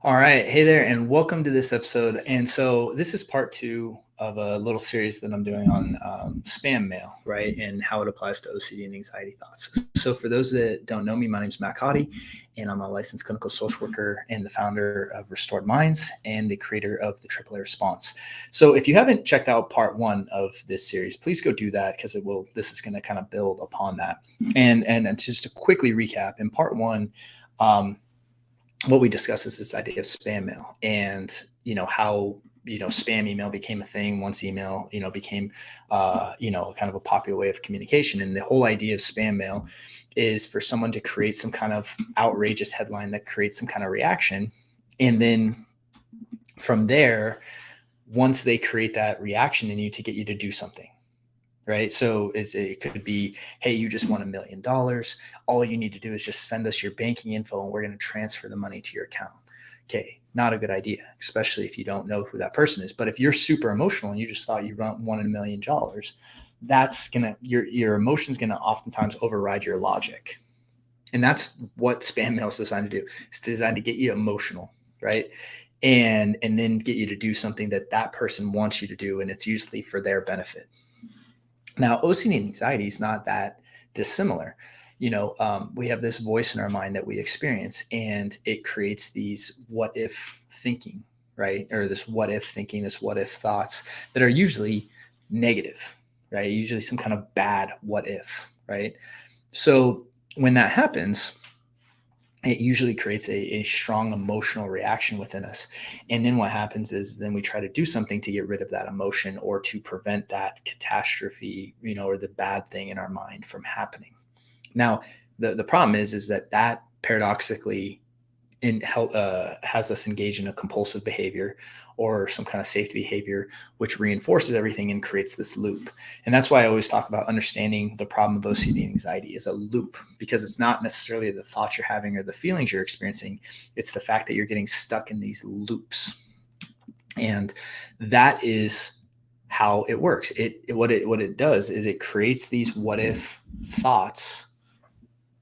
All right. Hey there, and welcome to this episode. And so, this is part two of a little series that I'm doing on spam mail, right? And how it applies to OCD and anxiety thoughts. So, for those that don't know me, my name is Matt Cotty, and I'm a licensed clinical social worker and the founder of Restored Minds and the creator of the AAA Response. So, if you haven't checked out part one of this series, please go do that because this is going to kind of build upon that. And just to quickly recap, in part one, what we discuss is this idea of spam mail and how spam email became a thing once email became kind of a popular way of communication. And the whole idea of spam mail is for someone to create some kind of outrageous headline that creates some kind of reaction, and then from there, once they create that reaction in you, to get you to do something. Right. So it could be, hey, you just won $1 million. All you need to do is just send us your banking info and we're going to transfer the money to your account. Okay. Not a good idea, especially if you don't know who that person is. But if you're super emotional and you just thought you won $1 million, that's your emotion's going to oftentimes override your logic. And that's what spam mail is designed to do. It's designed to get you emotional, right? And then get you to do something that person wants you to do. And it's usually for their benefit. Now, OCD and anxiety is not that dissimilar. We have this voice in our mind that we experience, and it creates these what if thinking, right? Or this what if thinking, this what if thoughts that are usually negative, right? Usually some kind of bad what if, right? So when that happens, it usually creates a strong emotional reaction within us. And then what happens is then we try to do something to get rid of that emotion or to prevent that catastrophe, or the bad thing in our mind from happening. Now, the problem is that paradoxically has us engage in a compulsive behavior or some kind of safety behavior, which reinforces everything and creates this loop. And that's why I always talk about understanding the problem of OCD and anxiety is a loop, because it's not necessarily the thoughts you're having or the feelings you're experiencing. It's the fact that you're getting stuck in these loops. And that is how it works. What it does is it creates these what if thoughts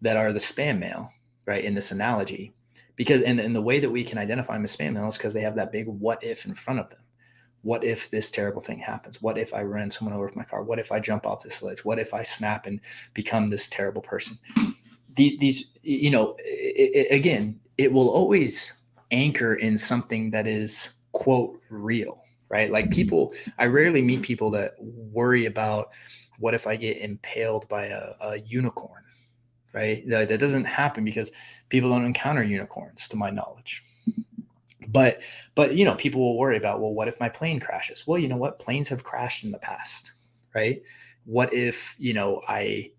that are the spam mail, right? In this analogy, because and the way that we can identify them as spam mail is because they have that big what if in front of them. What if this terrible thing happens? What if I run someone over with my car? What if I jump off this ledge? What if I snap and become this terrible person? These again, it will always anchor in something that is quote real, right? Like I rarely meet people that worry about what if I get impaled by a unicorn, right? That doesn't happen because people don't encounter unicorns, to my knowledge. But people will worry about, well, what if my plane crashes? Well, you know what? Planes have crashed in the past, right? What if, I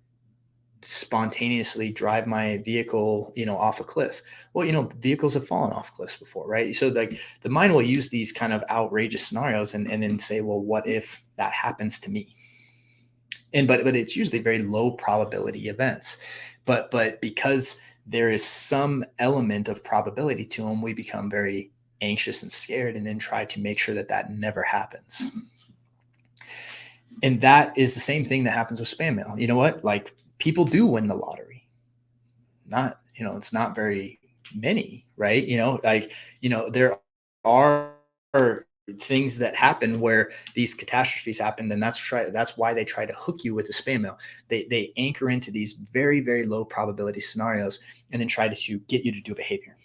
spontaneously drive my vehicle, off a cliff? Well, vehicles have fallen off cliffs before, right? So like the mind will use these kind of outrageous scenarios and then say, well, what if that happens to me? But it's usually very low probability events. But because there is some element of probability to them, we become very anxious and scared and then try to make sure that never happens. And that is the same thing that happens with spam mail. You know what? Like, people do win the lottery. It's not very many, right? There are things that happen where these catastrophes happen, then that's why they try to hook you with a spam mail. They anchor into these very, very low probability scenarios and then try to get you to do behavior.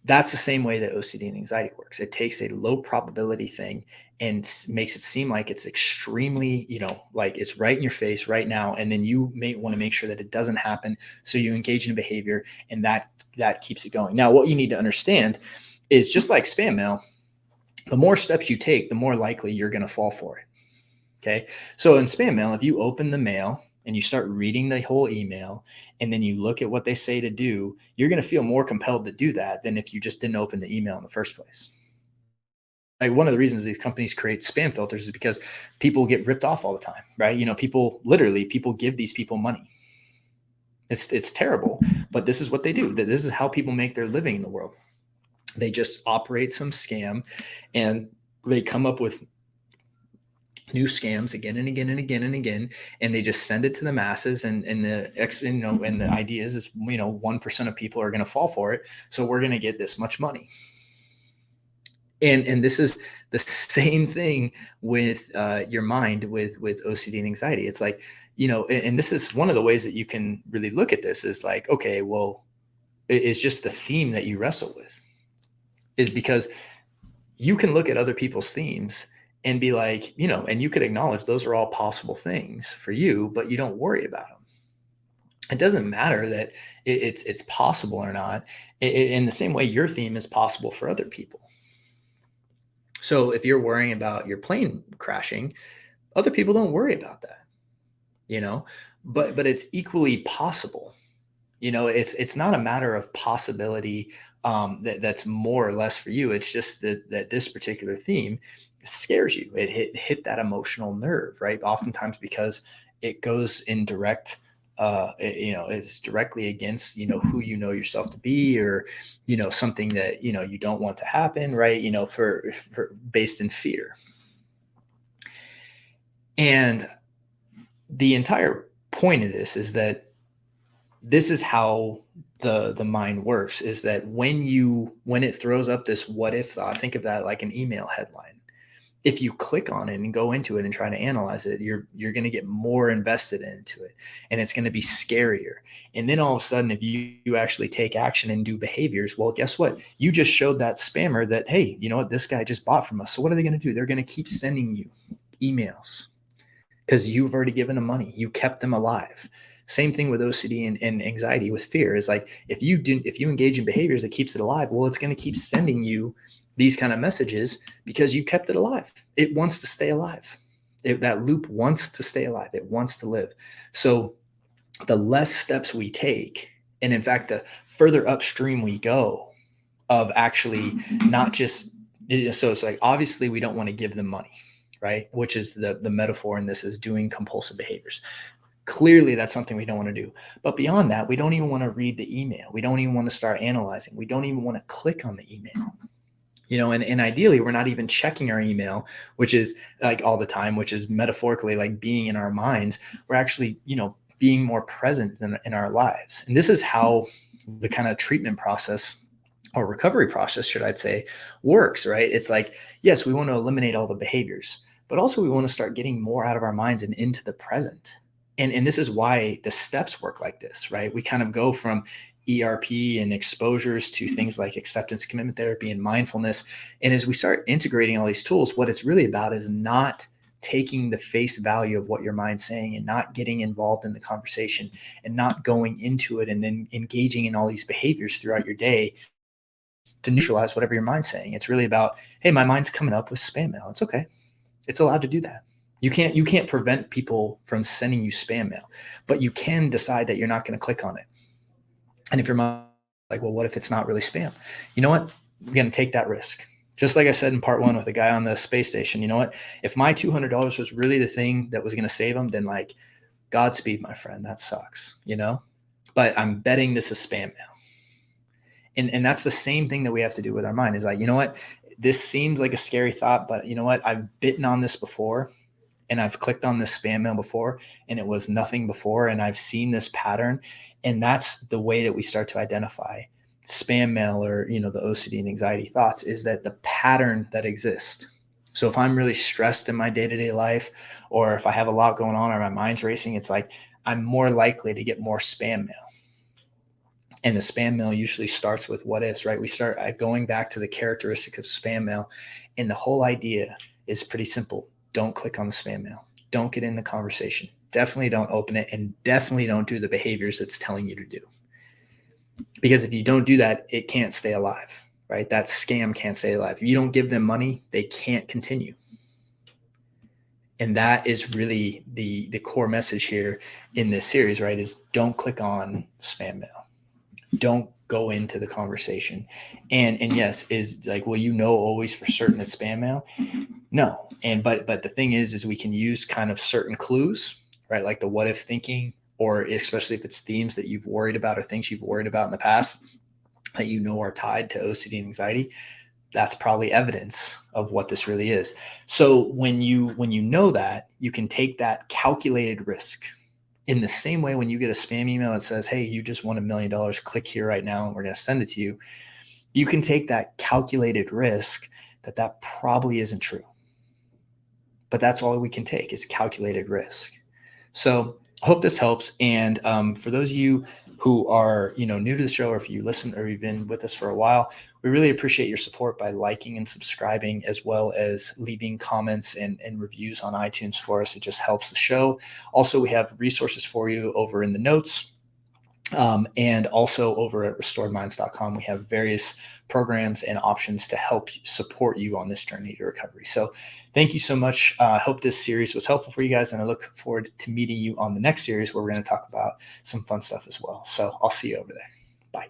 That's the same way that OCD and anxiety works. It takes a low probability thing and makes it seem like it's extremely, like it's right in your face right now. And then you may want to make sure that it doesn't happen. So you engage in behavior, and that keeps it going. Now, what you need to understand is, just like spam mail, the more steps you take, the more likely you're going to fall for it. Okay. So in spam mail, if you open the mail and you start reading the whole email and then you look at what they say to do, you're going to feel more compelled to do that than if you just didn't open the email in the first place. Like, one of the reasons these companies create spam filters is because people get ripped off all the time, right? People give these people money. It's terrible, but this is what they do. This is how people make their living in the world. They just operate some scam and they come up with new scams again and again and again and again, and they just send it to the masses, and the idea is 1% of people are going to fall for it, so we're going to get this much money. And this is the same thing with your mind with OCD and anxiety. It's like, and this is one of the ways that you can really look at this is like, okay, well, it's just the theme that you wrestle with, is because you can look at other people's themes and be like, and you could acknowledge those are all possible things for you, but you don't worry about them. It doesn't matter that it's possible or not. In the same way, your theme is possible for other people. So if you're worrying about your plane crashing, other people don't worry about that, but it's equally possible. It's not a matter of possibility that's more or less for you. It's just that this particular theme scares you. It hit that emotional nerve, right? Oftentimes because it goes in direct, it's directly against, who you know yourself to be, or, something that, you don't want to happen, right? For based in fear. And the entire point of this is that this is how the mind works, is that when it throws up this what if thought, think of that like an email headline. If you click on it and go into it and try to analyze it, you're going to get more invested into it, and it's going to be scarier. And then all of a sudden, if you actually take action and do behaviors, well, guess what? You just showed that spammer that, hey, you know what? This guy just bought from us. So what are they going to do? They're going to keep sending you emails because you've already given them money. You kept them alive. Same thing with OCD and anxiety with fear is like, if you engage in behaviors that keeps it alive, well, it's going to keep sending you these kind of messages because you kept it alive. It wants to stay alive. That loop wants to stay alive. It wants to live. So the less steps we take, and in fact, the further upstream we go of actually not just, so it's like, obviously we don't want to give them money, right? Which is the metaphor in this is doing compulsive behaviors. Clearly, that's something we don't want to do. But beyond that, we don't even want to read the email. We don't even want to start analyzing. We don't even want to click on the email. And ideally, we're not even checking our email, which is like all the time, which is metaphorically like being in our minds. We're actually, being more present in our lives. And this is how the kind of treatment process or recovery process, should I say, works, right? It's like, yes, we want to eliminate all the behaviors, but also we want to start getting more out of our minds and into the present. And this is why the steps work like this, right? We kind of go from ERP and exposures to things like acceptance commitment therapy and mindfulness. And as we start integrating all these tools, what it's really about is not taking the face value of what your mind's saying and not getting involved in the conversation and not going into it and then engaging in all these behaviors throughout your day to neutralize whatever your mind's saying. It's really about, hey, my mind's coming up with spam mail. It's okay. It's allowed to do that. You can't prevent people from sending you spam mail, but you can decide that you're not going to click on it. And if your mind like, well, what if it's not really spam? You know what? We're going to take that risk. Just like I said in part one with the guy on the space station, you know what? If my $200 was really the thing that was going to save him, then like, Godspeed, my friend. That sucks, But I'm betting this is spam mail. And that's the same thing that we have to do with our mind is like, you know what? This seems like a scary thought, but you know what? I've bitten on this before. And I've clicked on this spam mail before and it was nothing before. And I've seen this pattern. And that's the way that we start to identify spam mail or, the OCD and anxiety thoughts is that the pattern that exists. So if I'm really stressed in my day-to-day life, or if I have a lot going on or my mind's racing, it's like, I'm more likely to get more spam mail. And the spam mail usually starts with what ifs, right? We start going back to the characteristics of spam mail. And the whole idea is pretty simple. Don't click on the spam mail. Don't get in the conversation. Definitely don't open it, and definitely don't do the behaviors it's telling you to do. Because if you don't do that, it can't stay alive, right? That scam can't stay alive. If you don't give them money, they can't continue. And that is really the core message here in this series, right? Is don't click on spam mail. Don't go into the conversation. And yes, is like, well, always for certain it's spam mail? No. But the thing is we can use kind of certain clues, right? Like the what if thinking, or especially if it's themes that you've worried about or things you've worried about in the past that are tied to OCD and anxiety. that's probably evidence of what this really is. So when you know that, you can take that calculated risk in the same way when you get a spam email that says, hey, you just won $1 million, click here right now and we're going to send it to you. You can take that calculated risk that probably isn't true. But that's all we can take is calculated risk. So I hope this helps. And for those of you who are, new to the show, or if you listen or you've been with us for a while, we really appreciate your support by liking and subscribing, as well as leaving comments and reviews on iTunes for us. It just helps the show. Also, we have resources for you over in the notes. And also over at restoredminds.com, we have various programs and options to help support you on this journey to recovery. So thank you so much. I hope this series was helpful for you guys, and I look forward to meeting you on the next series where we're going to talk about some fun stuff as well. So I'll see you over there. Bye.